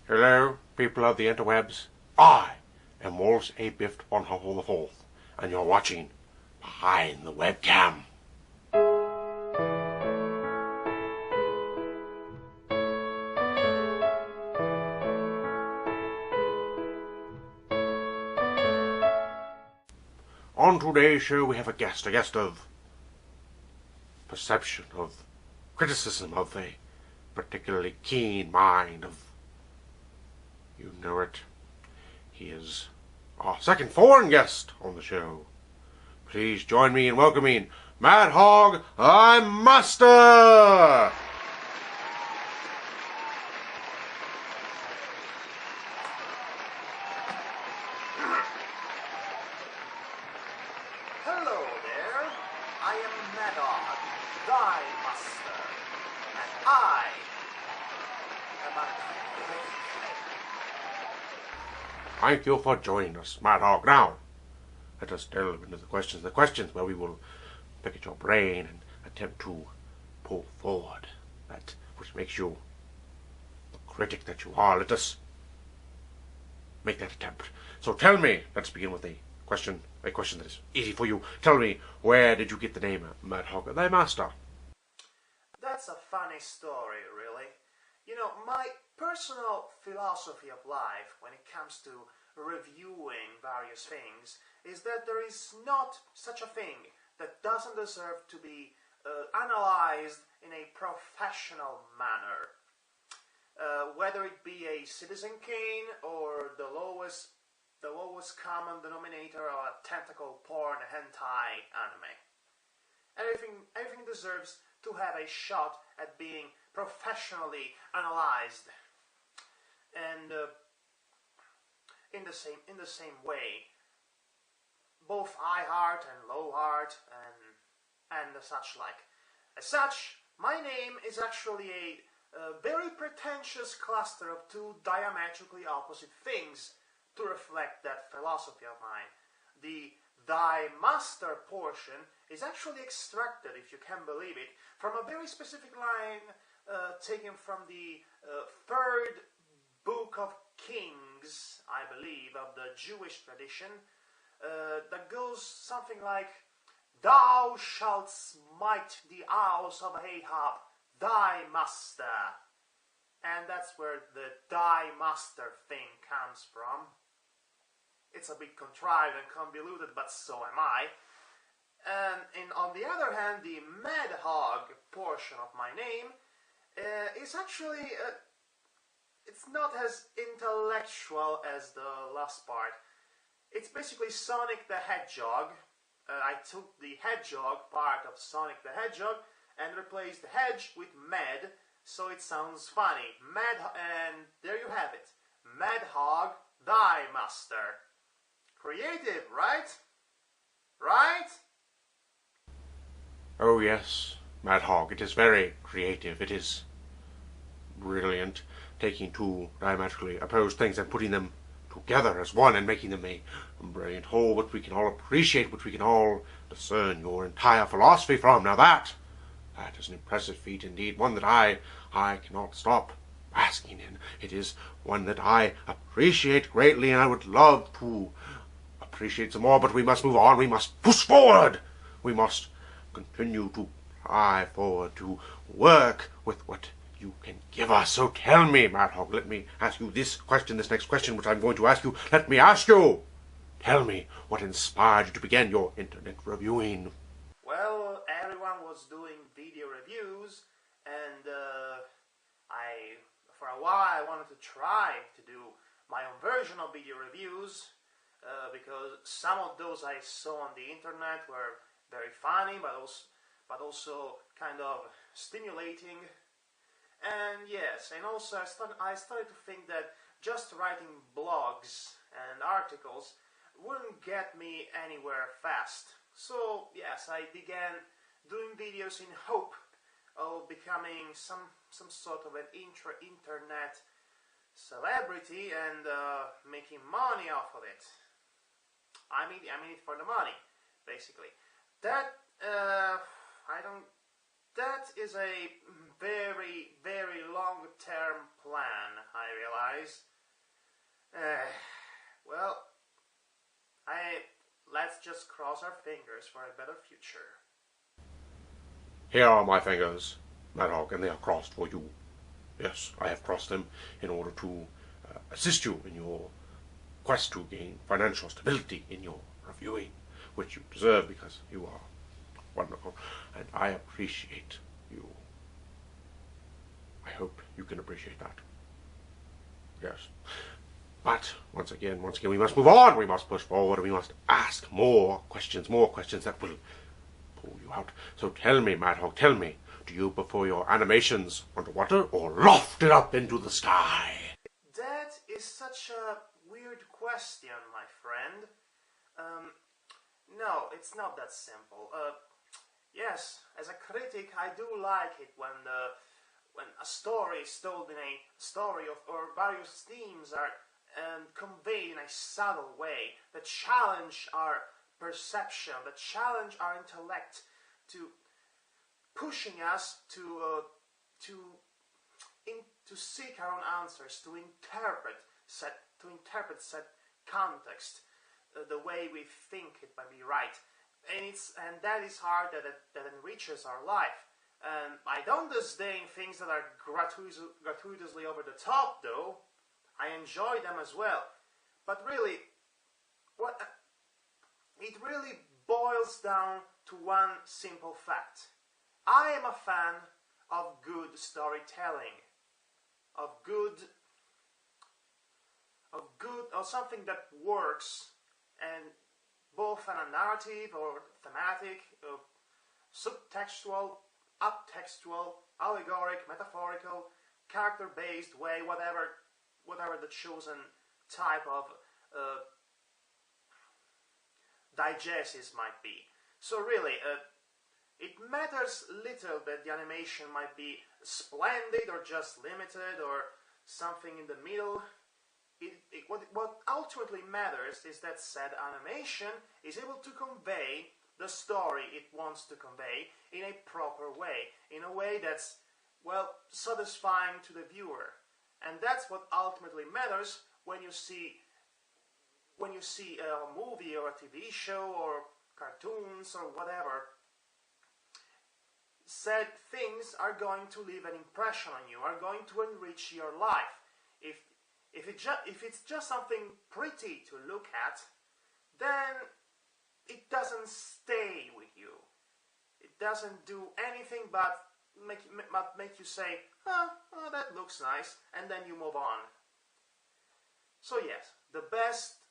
Hello, people of the interwebs. I am Wallace A. Biffed Bonhoeffer the Fourth, and you're watching Behind the Webcam. On today's show we have a guest of perception, of criticism, of a particularly keen mind, of, you know it, he is our second foreign guest on the show. Please join me in welcoming Madhog, I'm Master! Hello there, I am Madhog, thy master, and I am a critic. Thank you for joining us, Madhog. Now, let us delve into the questions where we will pick at your brain and attempt to pull forward that which makes you the critic that you are. Let us make that attempt. So tell me, let's begin with a question that is easy for you. Tell me, where did you get the name Madhog, thy master? That's a funny story, really. You know, my personal philosophy of life when it comes to reviewing various things is that there is not such a thing that doesn't deserve to be analyzed in a professional manner. Whether it be a Citizen Kane or the lowest common denominator of a tentacle porn hentai anime. Everything deserves to have a shot at being professionally analyzed. And in the same way, both high heart and low heart and such like. As such, my name is actually a very pretentious cluster of two diametrically opposite things to reflect that philosophy of mine. The thy master portion is actually extracted, if you can believe it, from a very specific line taken from the third book of Kings, I believe, of the Jewish tradition, that goes something like, "Thou shalt smite the house of Ahab, thy master." And that's where the thy master thing comes from. It's a bit contrived and convoluted, but so am I. And on the other hand, the Madhog portion of my name is actually, it's not as intellectual as the last part. It's basically Sonic the Hedgehog. I took the hedgehog part of Sonic the Hedgehog and replaced the hedge with Mad, so it sounds funny. And there you have it. Madhog, thy master. Creative, right? Right? Oh yes, Madhog, it is very creative. It is brilliant, taking two diametrically opposed things and putting them together as one and making them a brilliant whole, which we can all appreciate, which we can all discern your entire philosophy from. Now that is an impressive feat indeed, one that I cannot stop basking in. It is one that I appreciate greatly, and I would love to appreciate some more, but we must move on. We must push forward. We must continue to pry forward, to work with what you can give us. So tell me, Madhog, let me ask you this next question, which I'm going to ask you. Let me ask you, tell me what inspired you to begin your internet reviewing. Well, everyone was doing video reviews, and for a while I wanted to try to do my own version of video reviews, because some of those I saw on the internet were very funny, but also kind of stimulating. And yes, and also I started to think that just writing blogs and articles wouldn't get me anywhere fast. So yes, I began doing videos in hope of becoming some sort of an internet celebrity and making money off of it. I mean it for the money, basically. That is a very, very long-term plan, I realize. guys. Well, let's just cross our fingers for a better future. Here are my fingers, Madhog, and they are crossed for you. Yes, I have crossed them in order to assist you in your quest to gain financial stability in your reviewing, which you deserve because you are wonderful, and I appreciate you. I hope you can appreciate that. Yes. But, once again, we must move on, we must push forward, we must ask more questions that will pull you out. So tell me, Madhog, tell me, do you prefer your animations underwater or lofted up into the sky? That is such a weird question, my friend. No, it's not that simple. Yes, as a critic, I do like it when a story is told in a story or various themes are conveyed in a subtle way that challenge our perception, that challenge our intellect, to pushing us to seek our own answers, to interpret set context the way we think it might be right, and that is hard. That enriches our life. I don't disdain things that are gratuitously over the top, though. I enjoy them as well. But really, it really boils down to one simple fact. I am a fan of good storytelling, of something that works, and both in a narrative or thematic, subtextual, uptextual, allegoric, metaphorical, character-based way, whatever the chosen type of diegesis might be. So really, it matters little that the animation might be splendid or just limited or something in the middle. What ultimately matters is that said animation is able to convey the story it wants to convey in a proper way, in a way that's, well, satisfying to the viewer. And that's what ultimately matters when you see a movie or a TV show or cartoons or whatever. Said things are going to leave an impression on you, are going to enrich your life. If it's just something pretty to look at, then it doesn't stay with you. It doesn't do anything but make you say, oh, that looks nice, and then you move on. So yes, the best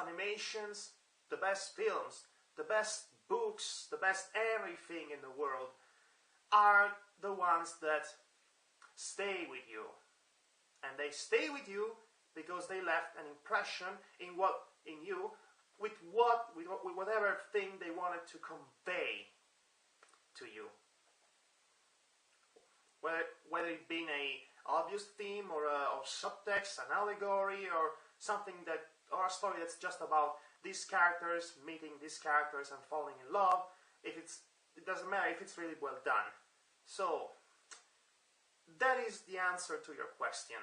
animations, the best films, the best books, the best everything in the world are the ones that stay with you. And they stay with you because they left an impression in you with whatever thing they wanted to convey to you. Whether it being a obvious theme or subtext, an allegory, or or a story that's just about these characters meeting these characters and falling in love. It doesn't matter if it's really well done. So that is the answer to your question,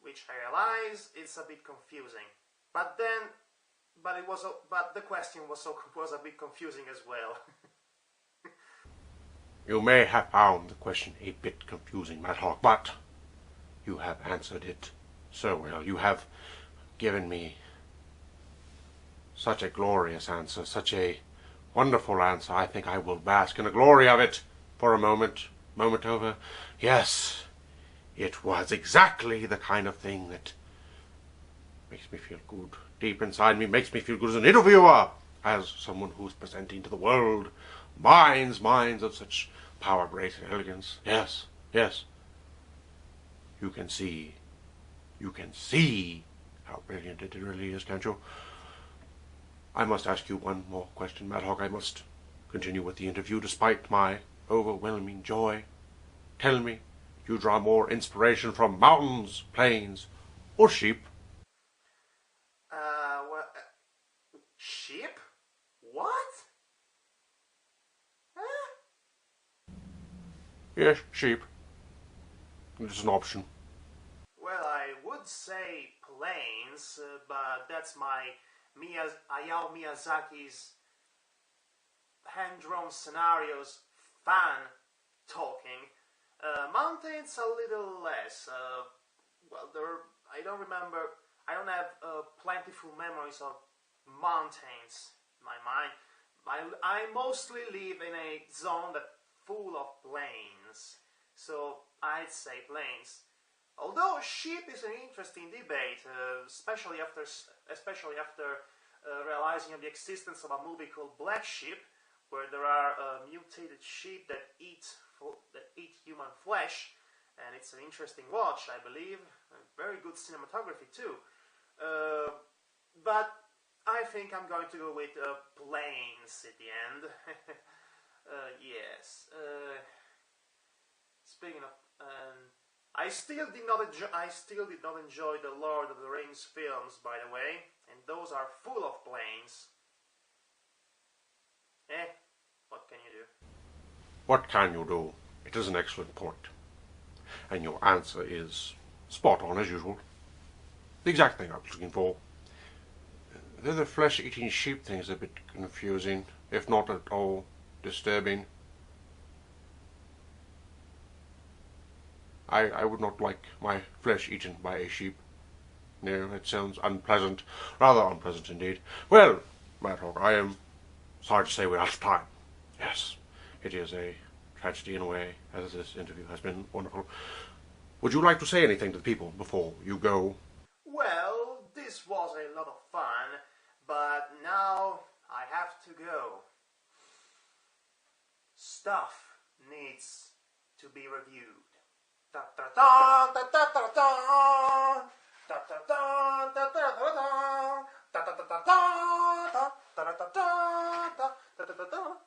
which I realize it's a bit confusing. But the question was a bit confusing as well. You may have found the question a bit confusing, Madhog, but you have answered it so well. You have given me such a glorious answer, such a wonderful answer. I think I will bask in the glory of it for a moment over. Yes, it was exactly the kind of thing that makes me feel good. Deep inside me, makes me feel good as an interviewer, as someone who's presenting to the world minds of such power, grace, and elegance. Yes, yes. You can see how brilliant it really is, can't you? I must ask you one more question, Madhog. I must continue with the interview despite my overwhelming joy. Tell me, you draw more inspiration from mountains, plains, or sheep? Sheep? What? Huh? Yes, sheep. It's an option. Well, I would say planes, but that's my Hayao Miyazaki's hand-drawn scenarios fan talking. Mountains a little less. Well, I don't remember. I don't have plentiful memories of mountains in my mind. I mostly live in a zone that's full of plains, so I'd say plains. Although sheep is an interesting debate, especially after realizing of the existence of a movie called Black Sheep, where there are mutated sheep that eat human flesh, and it's an interesting watch, I believe. Very good cinematography too. But I think I'm going to go with planes at the end. Yes. Speaking of, I still did not enjoy the Lord of the Rings films, by the way, and those are full of planes. What can you do? What can you do? It is an excellent point. And your answer is spot on as usual. The exact thing I was looking for. The flesh-eating sheep thing is a bit confusing, if not at all disturbing. I would not like my flesh eaten by a sheep. No, it sounds unpleasant. Rather unpleasant indeed. Well, Madhog, I am sorry to say we're out of time. Yes, it is a tragedy in a way, as this interview has been wonderful. Would you like to say anything to the people before you go? Well, this was a lot of fun, but now I have to go. Stuff needs to be reviewed.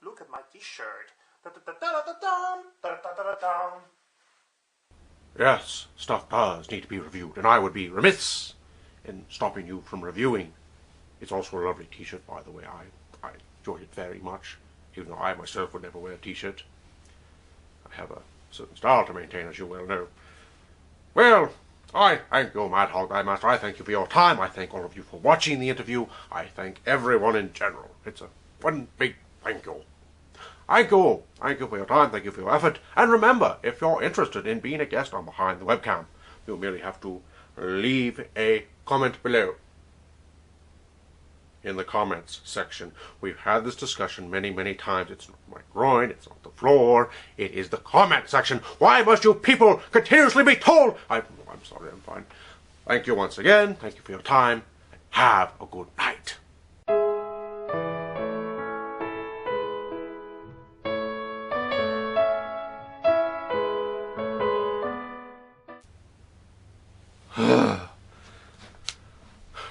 Look at my t-shirt. Yes, stuff does need to be reviewed, and I would be remiss in stopping you from reviewing. It's also a lovely t-shirt, by the way. I enjoyed it very much, even though I myself would never wear a t-shirt. I have a certain style to maintain, as you well know. Well, I thank you, Madhog, Master. I thank you for your time. I thank all of you for watching the interview. I thank everyone in general. It's a one big thank you. Thank you for your time, thank you for your effort, and remember, if you're interested in being a guest on Behind the Webcam, you merely have to leave a comment below. In the comments section. We've had this discussion many, many times. It's not my groin, it's not the floor, it is the comment section. Why must you people continuously be told? I'm sorry, I'm fine. Thank you once again, thank you for your time, and have a good night.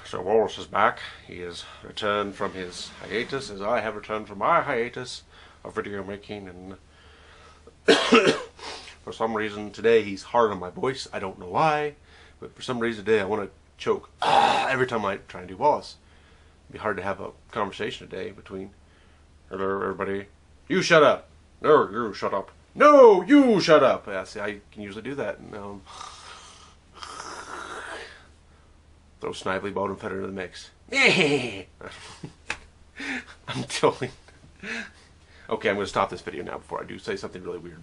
So Wallace is back. He has returned from his hiatus, as I have returned from my hiatus of video making, and for some reason today he's hard on my voice. I don't know why, but for some reason today I want to choke every time I try and do Wallace. It'd be hard to have a conversation today between, hello everybody, you shut up, no, you shut up, no, you shut up. Yeah, see, I can usually do that, and throw Snively Bottom Feather into the mix. I'm telling. Okay, I'm going to stop this video now before I do say something really weird.